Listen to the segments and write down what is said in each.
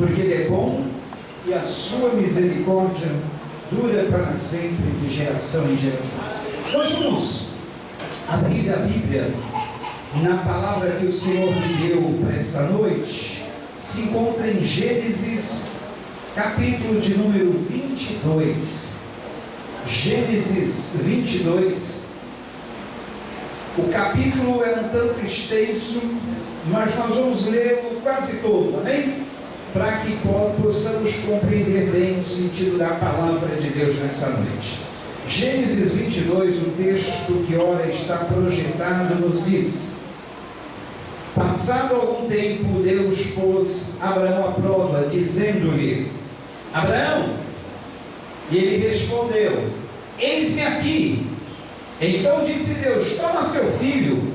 porque Ele é bom e a sua misericórdia dura para sempre, de geração em geração. Nós vamos abrir a Bíblia na palavra que o Senhor me deu para esta noite. Se encontra em Gênesis, capítulo de número 22. Gênesis 22. O capítulo é um tanto extenso, mas nós vamos lê-lo quase todo, amém? Para que possamos compreender bem o sentido da palavra de Deus nessa noite. Gênesis 22, o texto que ora está projetado, nos diz: passado algum tempo, Deus pôs Abraão à prova, dizendo-lhe: Abraão, e ele respondeu: eis-me aqui. Então disse Deus: toma seu filho,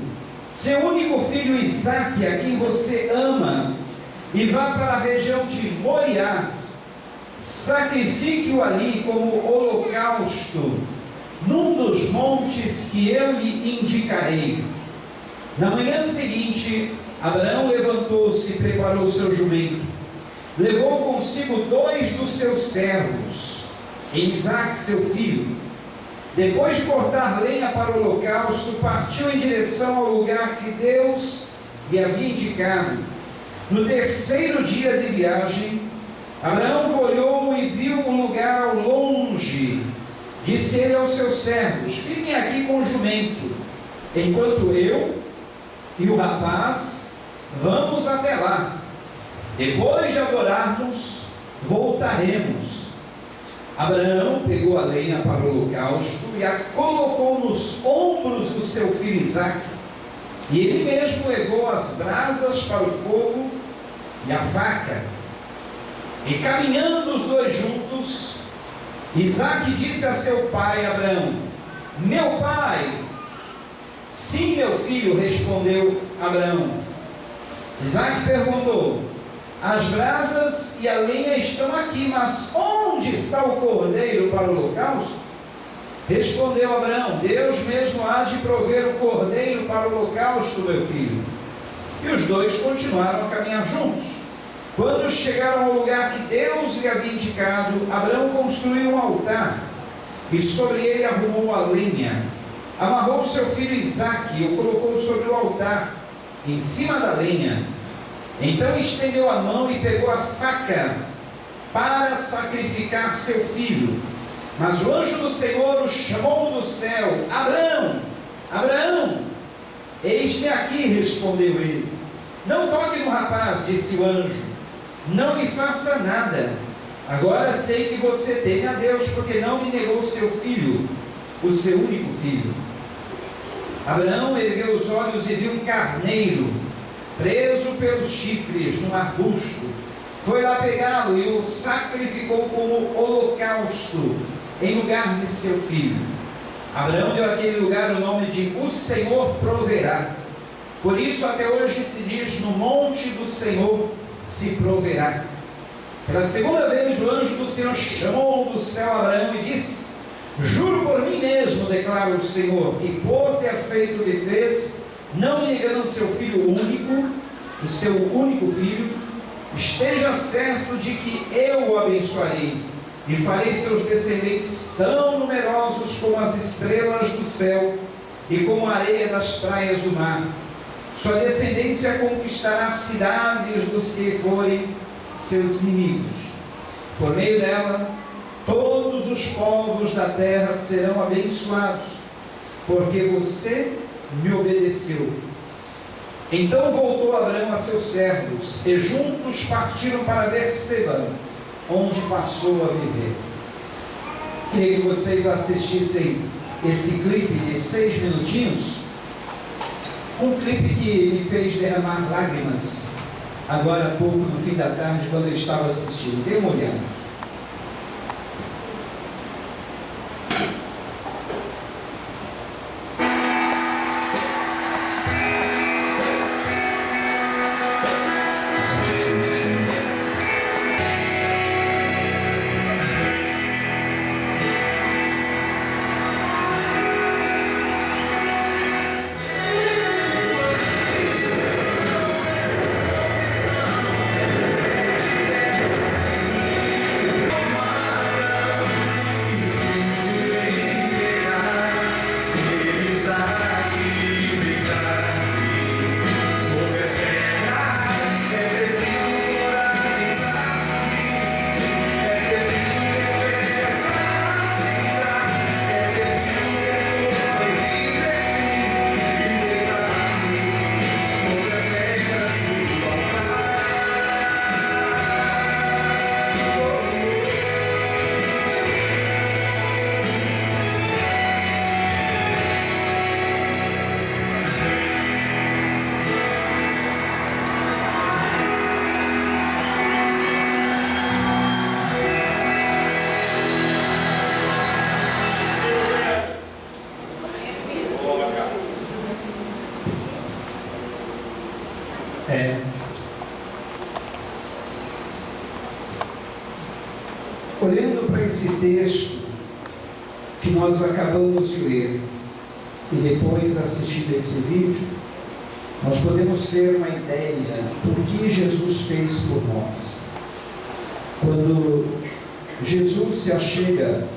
seu único filho Isaque, a quem você ama, e vá para a região de Moriá, sacrifique-o ali como holocausto, num dos montes que eu lhe indicarei. Na manhã seguinte, Abraão levantou-se e preparou o seu jumento, levou consigo 2 dos seus servos, Isaque seu filho. Depois de cortar lenha para o holocausto, partiu em direção ao lugar que Deus lhe havia indicado. No 3º dia de viagem, Abraão olhou e viu um lugar ao longe. Disse ele aos seus servos: fiquem aqui com o jumento, enquanto eu e o rapaz vamos até lá. Depois de adorarmos, voltaremos. Abraão pegou a lenha para o holocausto e a colocou nos ombros do seu filho Isaque, e ele mesmo levou as brasas para o fogo e a faca. E caminhando os dois juntos, Isaque disse a seu pai Abraão: meu pai. Sim, meu filho, respondeu Abraão. Isaque perguntou: as brasas e a lenha estão aqui, mas onde está o cordeiro para o holocausto? Respondeu Abraão: Deus mesmo há de prover o cordeiro para o holocausto, meu filho. E os dois continuaram a caminhar juntos. Quando chegaram ao lugar que Deus lhe havia indicado, Abraão construiu um altar e sobre ele arrumou a lenha. Amarrou seu filho Isaque e o colocou sobre o altar, em cima da lenha. Então estendeu a mão e pegou a faca para sacrificar seu filho. Mas o anjo do Senhor o chamou do céu: Abraão, Abraão. Eis-me aqui, respondeu ele. Não toque no rapaz, disse o anjo, não lhe faça nada. Agora sei que você teme a Deus, porque não me negou seu filho, o seu único filho. Abraão ergueu os olhos e viu um carneiro preso pelos chifres num arbusto. Foi lá pegá-lo e o sacrificou como holocausto em lugar de seu filho. Abraão deu àquele lugar o nome de O Senhor Proverá. Por isso até hoje se diz: no monte do Senhor se proverá. Pela segunda vez o anjo do Senhor chamou do céu Abraão e disse: juro por mim mesmo, declara o Senhor, que por ter feito o que fez, não me negando seu filho único, o seu único filho, esteja certo de que eu o abençoarei e farei seus descendentes tão numerosos como as estrelas do céu e como a areia das praias do mar. Sua descendência conquistará cidades dos que forem seus inimigos. Por meio dela, todos os povos da terra serão abençoados, porque você me obedeceu. Então voltou Abraão a seus servos, e juntos partiram para Berseba, onde passou a viver. Queria que vocês assistissem esse clipe de 6 minutinhos, um clipe que me fez derramar lágrimas, agora há pouco, no fim da tarde, quando eu estava assistindo. Dê uma olhada. Olhando para esse texto que nós acabamos de ler e depois assistindo esse vídeo, nós podemos ter uma ideia do que Jesus fez por nós. Quando Jesus se achega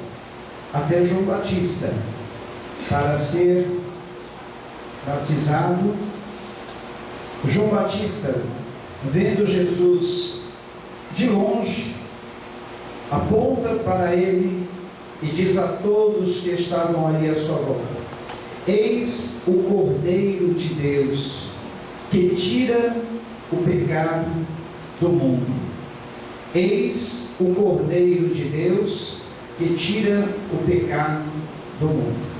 até João Batista para ser batizado, João Batista, vendo Jesus de longe, aponta para ele e diz a todos que estavam ali à sua volta: eis o Cordeiro de Deus, que tira o pecado do mundo. Eis o Cordeiro de Deus, que tira o pecado do mundo.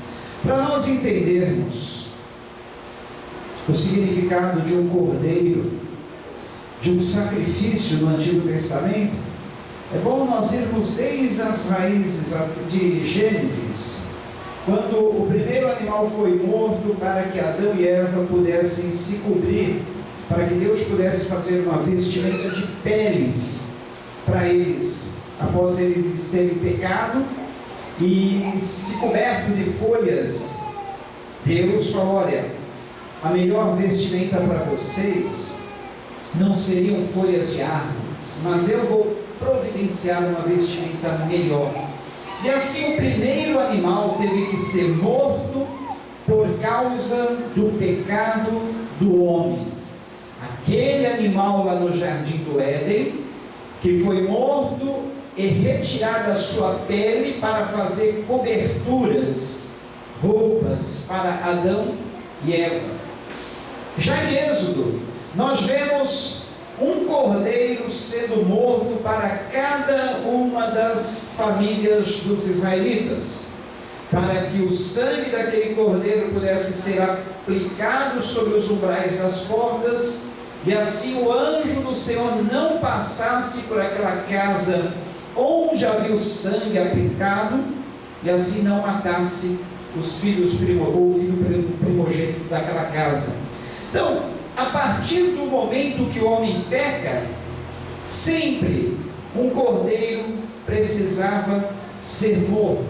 Para nós entendermos o significado de um cordeiro, de um sacrifício no Antigo Testamento, é bom nós irmos desde as raízes de Gênesis, quando o primeiro animal foi morto para que Adão e Eva pudessem se cobrir, para que Deus pudesse fazer uma vestimenta de peles para eles, após eles terem pecado e se coberto de folhas. Deus falou: olha, a melhor vestimenta para vocês não seriam folhas de árvores, mas eu vou providenciar uma vestimenta melhor. E assim o primeiro animal teve que ser morto por causa do pecado do homem. Aquele animal lá no jardim do Éden, que foi morto e retirada a sua pele para fazer coberturas, roupas para Adão e Eva. Já em Êxodo, nós vemos um cordeiro sendo morto para cada uma das famílias dos israelitas, para que o sangue daquele cordeiro pudesse ser aplicado sobre os umbrais das portas, e assim o anjo do Senhor não passasse por aquela casa onde havia o sangue aplicado, e assim não matasse os filhos ou o filho primogênito daquela casa. Então, a partir do momento que o homem peca, sempre um cordeiro precisava ser morto,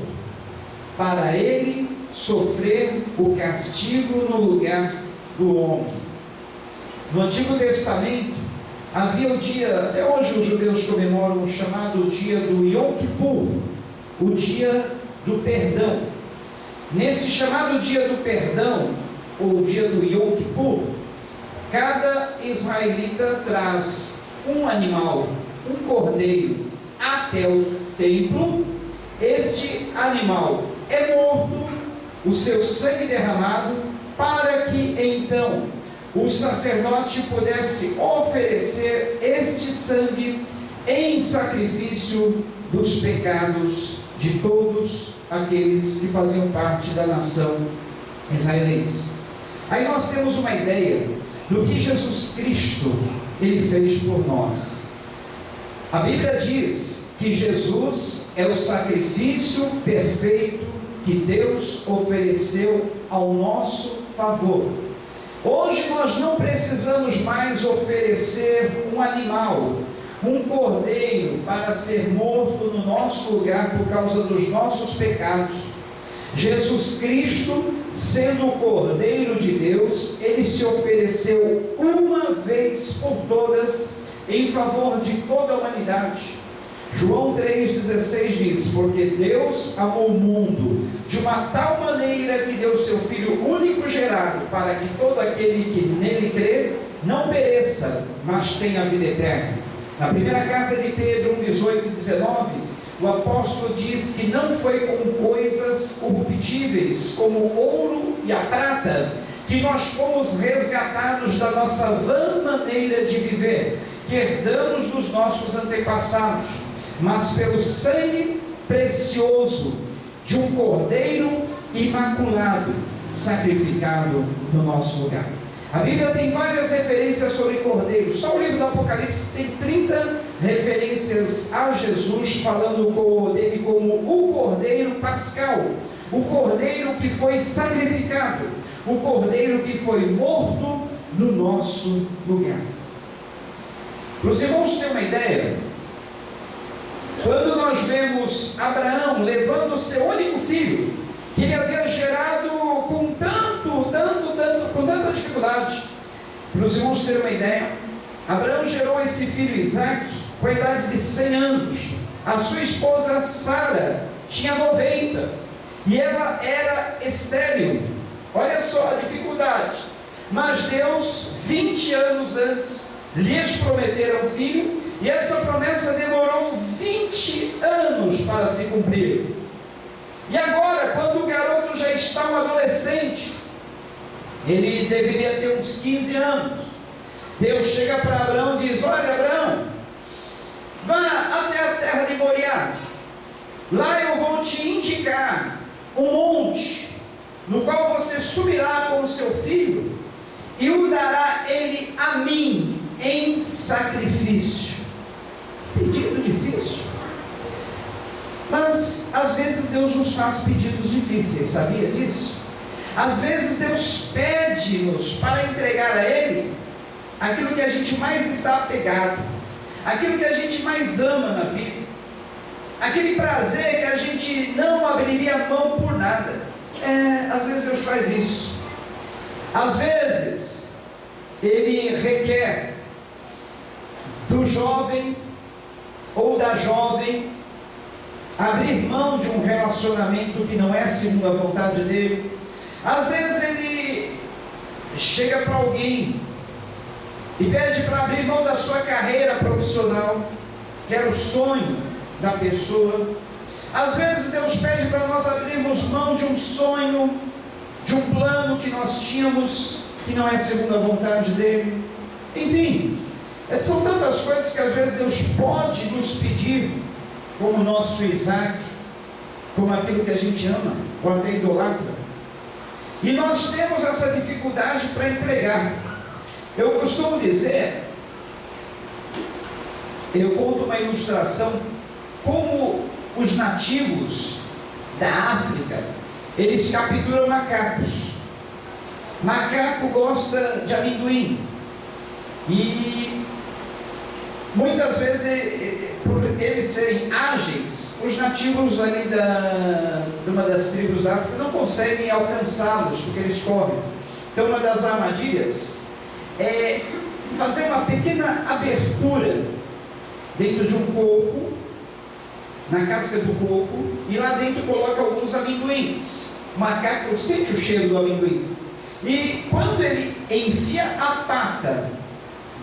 para ele sofrer o castigo no lugar do homem. No Antigo Testamento, havia o dia, até hoje os judeus comemoram o chamado dia do Yom Kippur, o dia do perdão. Nesse chamado dia do perdão, ou dia do Yom Kippur, cada israelita traz um animal, um cordeiro, até o templo. Este animal é morto, o seu sangue derramado, para que então o sacerdote pudesse oferecer este sangue em sacrifício dos pecados de todos aqueles que faziam parte da nação israelense. Aí nós temos uma ideia do que Jesus Cristo ele fez por nós. A Bíblia diz que Jesus é o sacrifício perfeito que Deus ofereceu ao nosso favor. Hoje nós não precisamos mais oferecer um animal, um cordeiro para ser morto no nosso lugar por causa dos nossos pecados. Jesus Cristo, sendo o Cordeiro de Deus, ele se ofereceu uma vez por todas em favor de toda a humanidade. João 3,16 diz: porque Deus amou o mundo de uma tal maneira que deu seu Filho único gerado, para que todo aquele que nele crê não pereça, mas tenha a vida eterna. Na primeira carta de Pedro 1,18 e 19, o apóstolo diz que não foi com coisas corruptíveis, como o ouro e a prata, que nós fomos resgatados da nossa vã maneira de viver, que herdamos dos nossos antepassados, mas pelo sangue precioso de um cordeiro imaculado, sacrificado no nosso lugar. A Bíblia tem várias referências sobre cordeiro. Só o livro do Apocalipse tem 30 referências a Jesus, falando dele como o cordeiro pascal, o cordeiro que foi sacrificado, o cordeiro que foi morto no nosso lugar. Para os irmãos terem uma ideia, quando nós vemos Abraão levando o seu único filho, que ele havia gerado com tanta dificuldade. Para os irmãos terem uma ideia, Abraão gerou esse filho Isaque com a idade de 100 anos. A sua esposa Sara tinha 90 e ela era estéril. Olha só a dificuldade. Mas Deus, 20 anos antes, lhes prometeram um filho, e essa promessa demorou 20 anos para se cumprir. E agora, quando o garoto já está um adolescente, ele deveria ter uns 15 anos, Deus chega para Abraão e diz: olha, Abraão, vá até a terra de Moriá, lá eu vou te indicar um monte, no qual você subirá com o seu filho, e o dará ele a mim em sacrifício. Pedido difícil, mas às vezes Deus nos faz pedidos difíceis, sabia disso? Às vezes Deus pede-nos para entregar a Ele aquilo que a gente mais está apegado, aquilo que a gente mais ama na vida, aquele prazer que a gente não abriria mão por nada. Às vezes Deus faz isso. Às vezes Ele requer do jovem ou da jovem abrir mão de um relacionamento que não é segundo a vontade dele. Às vezes Ele chega para alguém e pede para abrir mão da sua carreira profissional, que era o sonho da pessoa. Às vezes Deus pede para nós abrirmos mão de um sonho, de um plano que nós tínhamos, que não é segundo a vontade dele. Enfim, são tantas coisas que às vezes Deus pode nos pedir, como o nosso Isaque, como aquilo que a gente ama, ou até idolatra. E nós temos essa dificuldade para entregar. Eu costumo dizer, eu conto uma ilustração, como os nativos da África, eles capturam macacos. Macaco gosta de amendoim, e muitas vezes, por eles serem ágeis, os nativos ali de uma das tribos da África não conseguem alcançá-los, porque eles correm. Então uma das armadilhas é fazer uma pequena abertura dentro de um coco, na casca do coco, e lá dentro coloca alguns amendoins. O macaco sente o cheiro do amendoim, e quando ele enfia a pata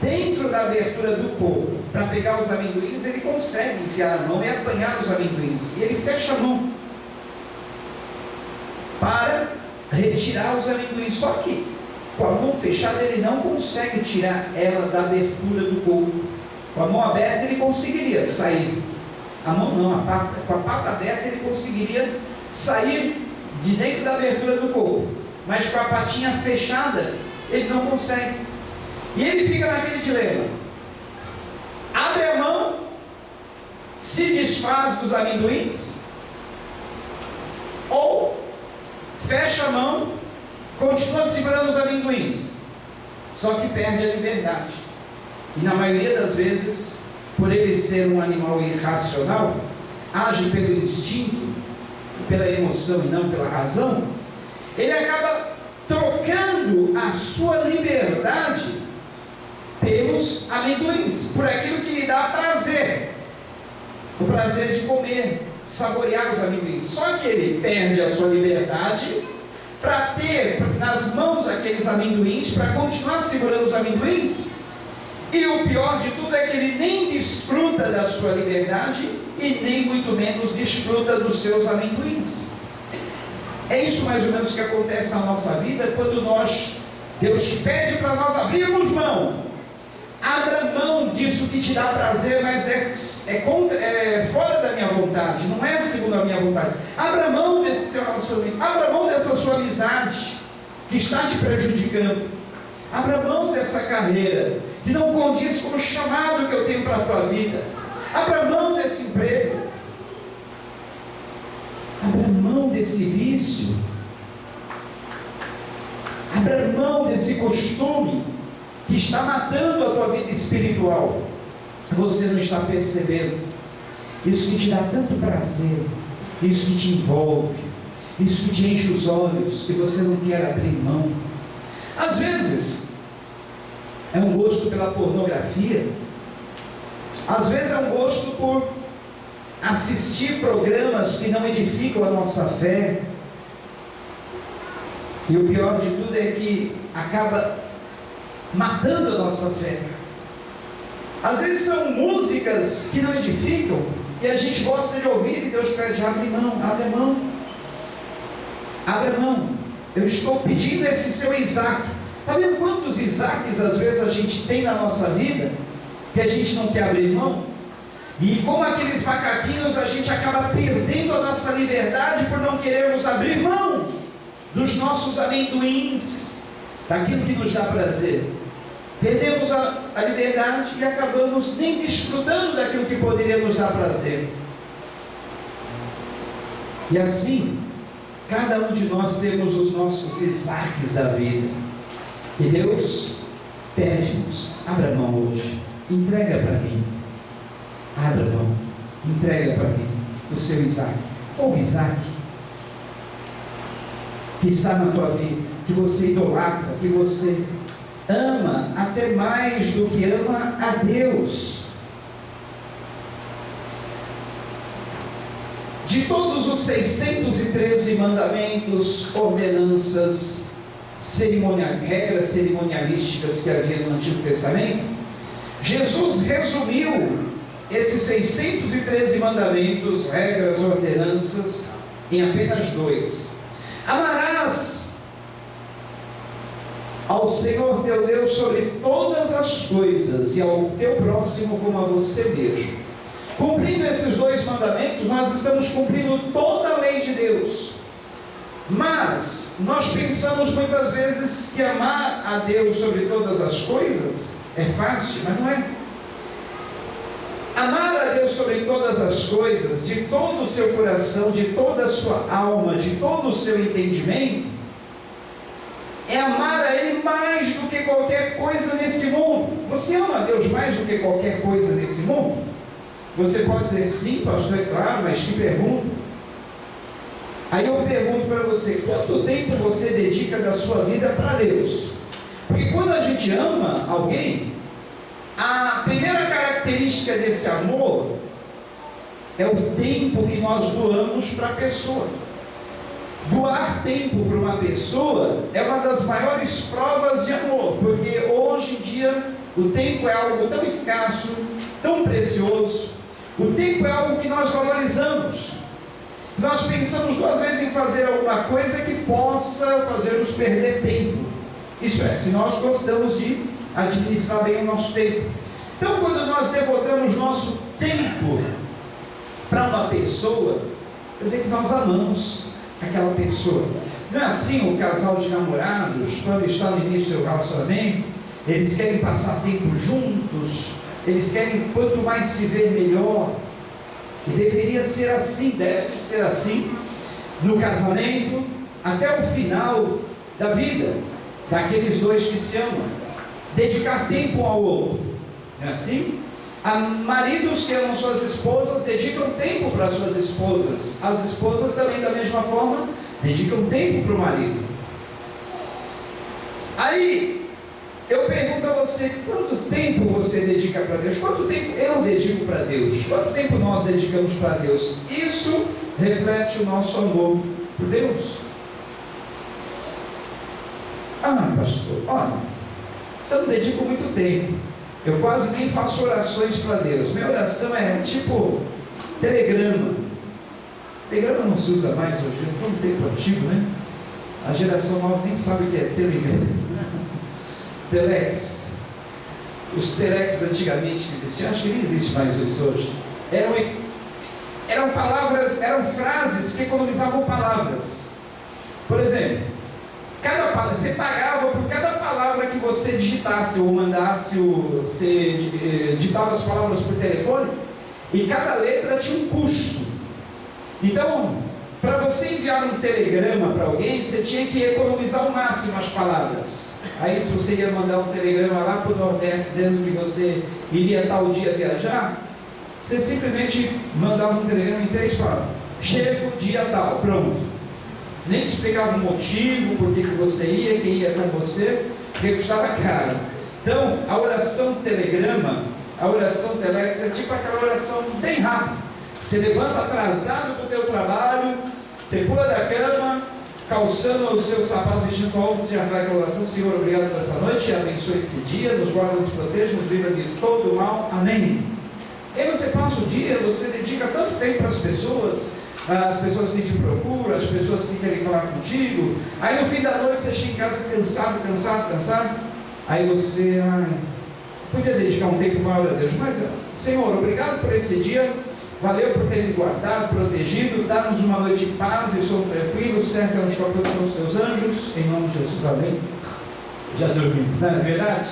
dentro da abertura do coco para pegar os amendoins, ele consegue enfiar a mão e apanhar os amendoins, e ele fecha a mão para retirar os amendoins. Só que com a mão fechada ele não consegue tirar ela da abertura do coco. Com a mão aberta ele conseguiria sair, a mão não, a pata. Com a pata aberta ele conseguiria sair de dentro da abertura do coco, mas com a patinha fechada ele não consegue. E ele fica naquele dilema: abre a mão, se desfaz dos amendoins, ou fecha a mão, continua segurando os amendoins, só que perde a liberdade. E na maioria das vezes, por ele ser um animal irracional, age pelo instinto, pela emoção e não pela razão, ele acaba trocando a sua liberdade pelos amendoins, por aquilo que lhe dá prazer, o prazer de comer, saborear os amendoins. Só que ele perde a sua liberdade para ter nas mãos aqueles amendoins, para continuar segurando os amendoins, e o pior de tudo é que ele nem desfruta da sua liberdade e nem muito menos desfruta dos seus amendoins. É isso mais ou menos que acontece na nossa vida quando Deus pede para nós abrirmos mão. Abra mão disso que te dá prazer, mas é fora da minha vontade, não é segundo a minha vontade. Abra mão desse seu relacionamento, abra mão dessa sua amizade que está te prejudicando. Abra mão dessa carreira que não condiz com o chamado que eu tenho para a tua vida. Abra mão desse emprego. Abra mão desse vício. Abra mão desse costume que está matando a tua vida espiritual. Você não está percebendo. isso que te dá tanto prazer, isso que te envolve, isso que te enche os olhos, que você não quer abrir mão. Às vezes é um gosto pela pornografia, às vezes é um gosto por assistir programas que não edificam a nossa fé, e o pior de tudo é que acaba matando a nossa fé. Às vezes são músicas que não edificam, e a gente gosta de ouvir, e Deus pede: abre mão, abre a mão, abre a mão. Eu estou pedindo esse seu Isaac. Está vendo quantos Isaques às vezes a gente tem na nossa vida, que a gente não quer abrir mão? E como aqueles macaquinhos, a gente acaba perdendo a nossa liberdade por não querermos abrir mão dos nossos amendoins, daquilo que nos dá prazer. Perdemos a liberdade e acabamos nem desfrutando daquilo que poderia nos dar prazer. E assim, cada um de nós temos os nossos Isaques da vida. E Deus pede-nos: abra a mão hoje, entrega para mim. Abra a mão, entrega para mim o seu Isaac, ou Isaac, que está na tua vida, que você idolatra, que você ama até mais do que ama a Deus. De todos os 613 mandamentos, ordenanças, regras cerimonialísticas que havia no Antigo Testamento, Jesus resumiu esses 613 mandamentos, regras, ordenanças, em apenas 2. Amarás ao Senhor teu Deus sobre todas as coisas, e ao teu próximo como a você mesmo. Cumprindo esses 2 mandamentos, nós estamos cumprindo toda a lei de Deus. Mas nós pensamos muitas vezes que amar a Deus sobre todas as coisas é fácil, mas não é. Amar a Deus sobre todas as coisas, de todo o seu coração, de toda a sua alma, de todo o seu entendimento, é amar a Ele mais do que qualquer coisa nesse mundo. Você ama a Deus mais do que qualquer coisa nesse mundo? Você pode dizer: sim, pastor, é claro, mas te pergunto. Aí eu pergunto para você: quanto tempo você dedica da sua vida para Deus? Porque quando a gente ama alguém, a primeira característica desse amor é o tempo que nós doamos para a pessoa. Doar tempo para uma pessoa é uma das maiores provas de amor, porque hoje em dia o tempo é algo tão escasso, tão precioso. O tempo é algo que nós valorizamos. Nós pensamos 2 vezes em fazer alguma coisa que possa fazer-nos perder tempo. Isso é, se nós gostamos de administrar bem o nosso tempo. Então, quando nós devotamos nosso tempo para uma pessoa, quer dizer que nós amamos aquela pessoa. Não é assim o casal de namorados, quando está no início do seu relacionamento, eles querem passar tempo juntos, eles querem quanto mais se ver melhor. E deveria ser assim, deve ser assim, no casamento, até o final da vida, daqueles 2 que se amam. Dedicar tempo um ao outro, não é assim? Maridos que amam suas esposas, dedicam tempo para suas esposas. As esposas também, da mesma forma, dedicam tempo para o marido. Aí, eu pergunto a você: quanto tempo você dedica para Deus? Quanto tempo eu dedico para Deus? Quanto tempo nós dedicamos para Deus? Isso reflete o nosso amor por Deus. Ah, pastor, olha, eu não dedico muito tempo. Eu quase nem faço orações para Deus. Minha oração é tipo telegrama. Telegrama não se usa mais hoje, é um tempo antigo, né? A geração nova nem sabe o que é telegrama. Telex. Os telex antigamente que existiam, acho que nem existe mais isso hoje. Eram palavras, eram frases que economizavam palavras. Por exemplo, você pagava por cada palavra que você digitasse ou mandasse, você digitava as palavras por telefone, e cada letra tinha um custo. Então, para você enviar um telegrama para alguém, você tinha que economizar ao máximo as palavras. Aí, se você ia mandar um telegrama lá para o Nordeste dizendo que você iria tal dia viajar, Você simplesmente mandava um telegrama em 3 palavras: chega o dia tal, pronto. Nem te explicava o motivo, por que você ia, quem ia com você, porque custava caro. Então, a oração telegrama, a oração telex é tipo aquela oração bem rápida. Você levanta atrasado do teu trabalho, você pula da cama, calçando os seus sapatos, vestindo com você já vai com a oração: Senhor, obrigado por essa noite, abençoe esse dia, nos guarda, nos proteja, nos livra de todo o mal, amém. E aí você passa o dia, você dedica tanto tempo para as pessoas que te procuram, as pessoas que querem falar contigo. Aí no fim da noite você chega em casa cansado, aí você podia dedicar um tempo maior a Deus, mas Senhor, obrigado por esse dia, valeu por ter me guardado, protegido, dá-nos uma noite de paz e sono tranquilo, cerca-nos com a proteção dos teus anjos, em nome de Jesus, amém. Já dormimos, não é verdade?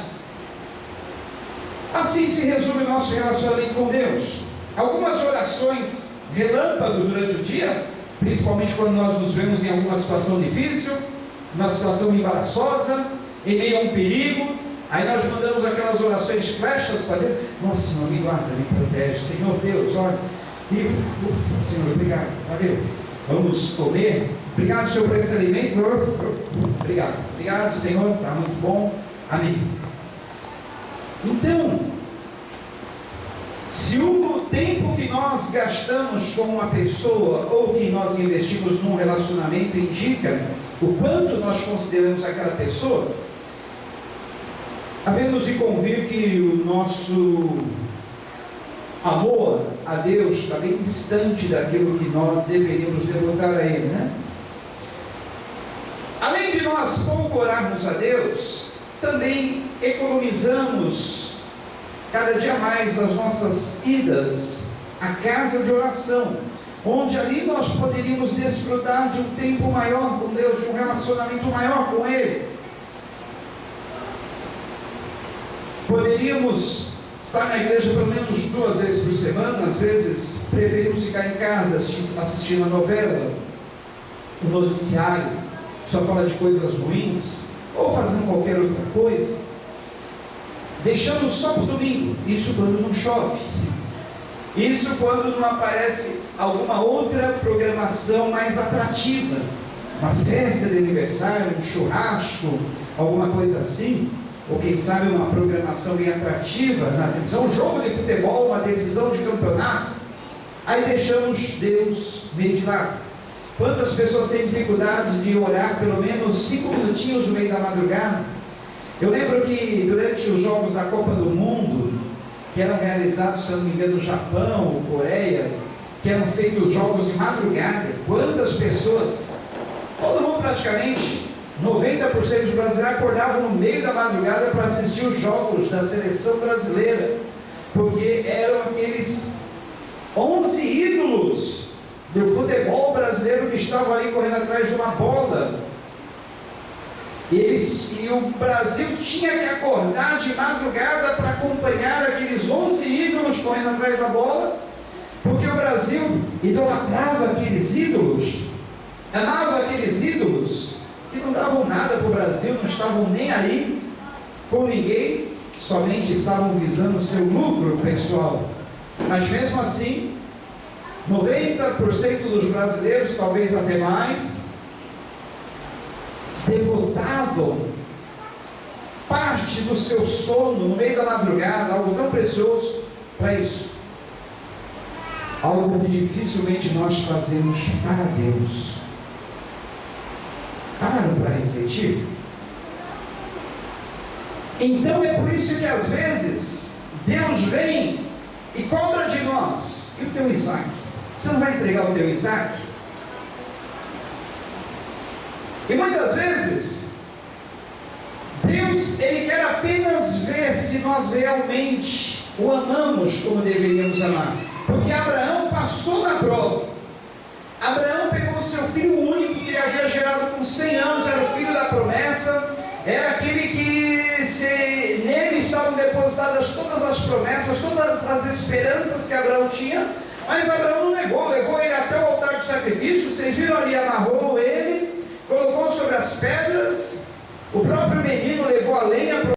Assim se resume o nosso relacionamento com Deus. Algumas orações relâmpagos durante o dia, principalmente quando nós nos vemos em alguma situação difícil, uma situação embaraçosa, em meio a um perigo, aí nós mandamos aquelas orações flechas para Deus: nossa, Senhor, me guarda, me protege, Senhor Deus, olha, Senhor, obrigado, valeu, vamos comer, obrigado, Senhor, por esse alimento, obrigado, Senhor, está muito bom, amém. Então, se o tempo que nós gastamos com uma pessoa ou que nós investimos num relacionamento indica o quanto nós consideramos aquela pessoa, havemos de convir que o nosso amor a Deus está bem distante daquilo que nós deveríamos devotar a Ele, né? Além de nós pouco orarmos a Deus, também economizamos cada dia mais as nossas idas à casa de oração, onde ali nós poderíamos desfrutar de um tempo maior com Deus, de um relacionamento maior com Ele. Poderíamos estar na igreja pelo menos 2 vezes por semana, às vezes preferimos ficar em casa assistindo a novela, o noticiário, só fala de coisas ruins, ou fazendo qualquer outra coisa, deixando só para o domingo, isso quando não chove, isso quando não aparece alguma outra programação mais atrativa, uma festa de aniversário, um churrasco, alguma coisa assim, ou quem sabe uma programação bem atrativa na televisão, um jogo de futebol, uma decisão de campeonato, aí deixamos Deus meio de lado. Quantas pessoas têm dificuldade de orar pelo menos 5 minutinhos no meio da madrugada? Eu lembro que durante os Jogos da Copa do Mundo, que eram realizados, se não me engano, no Japão, Coreia, que eram feitos jogos de madrugada, quantas pessoas, todo mundo praticamente, 90% dos brasileiros acordavam no meio da madrugada para assistir os jogos da seleção brasileira, porque eram aqueles 11 ídolos do futebol brasileiro que estavam ali correndo atrás de uma bola. E o Brasil tinha que acordar de madrugada para acompanhar aqueles 11 ídolos correndo atrás da bola, porque o Brasil idolatrava aqueles ídolos, amava aqueles ídolos, que não davam nada para o Brasil, não estavam nem aí com ninguém, somente estavam visando o seu lucro pessoal. Mas mesmo assim, 90% dos brasileiros, talvez até mais, devotavam parte do seu sono no meio da madrugada, algo tão precioso, para isso. Algo que dificilmente nós fazemos para Deus. Param para refletir? Então é por isso que às vezes Deus vem e cobra de nós: e o teu Isaac? Você não vai entregar o teu Isaac? E muitas vezes Deus, Ele quer apenas ver se nós realmente o amamos como deveríamos amar, porque Abraão passou na prova. Abraão pegou o seu filho único, que ele havia gerado com 100 anos, era o filho da promessa, era aquele que nele estavam depositadas todas as promessas, todas as esperanças que Abraão tinha, mas Abraão não negou, levou ele até o altar do sacrifício. Vocês viram ali, amarrou ele, colocou sobre as pedras, o próprio menino levou a lenha para